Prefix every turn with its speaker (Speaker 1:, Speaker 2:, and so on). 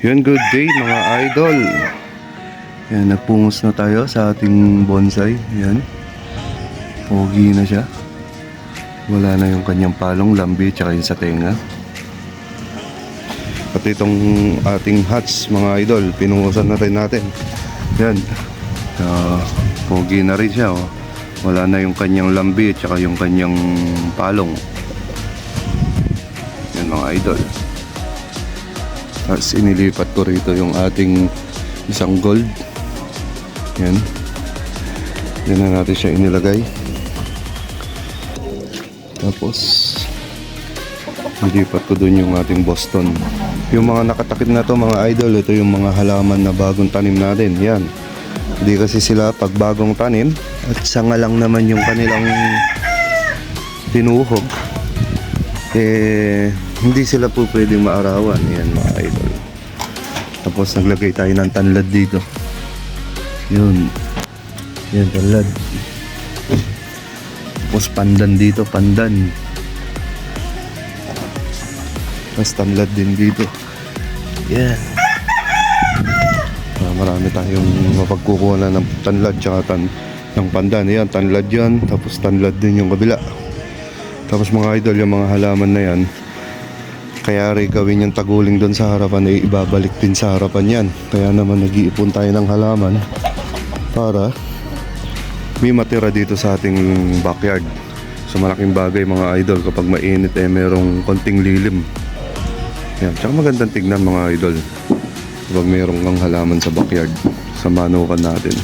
Speaker 1: Yan, good day mga idol. Yan, nagpungos na tayo sa ating bonsai. Yan, pogi na siya. Wala na yung kanyang palong, lambi, tsaka yung sa tenga. Pati itong ating hats mga idol, pinungusan na rin natin. Yan, pogi na rin siya, oh. Wala na yung kanyang lambi, tsaka yung kanyang palong. Yan mga idol. Tapos inilipat ko rito yung ating isang gold. Yan. Yan na natin siya inilagay. Tapos nilipat ko dun yung ating Boston. Yung mga nakatakip na to mga idol, ito yung mga halaman na bagong tanim natin. Yan. Hindi kasi sila pag bagong tanim at sanga lang naman yung kanilang tinuhog, hindi sila po pwedeng maarawan. Yan mga idol. Tapos naglagay tayo ng tanlad dito. Yun. Yan, tanlad. Tapos pandan dito, pandan. Tapos tanlad din dito. Yan. Marami tayong mapagkukuha ng tanlad tsaka ng pandan. Yan, tanlad yan. Tapos tanlad din yung kabila. Tapos mga idol, yung mga halaman na yan, kaya rin gawin yung taguling doon sa harapan, ibabalik din sa harapan yan. Kaya naman nag-iipon tayo ng halaman para may matira dito sa ating backyard. So malaking bagay mga idol kapag mainit merong konting lilim. Yan, tsaka magandang tignan mga idol kapag merong kang halaman sa backyard, sa manukan natin.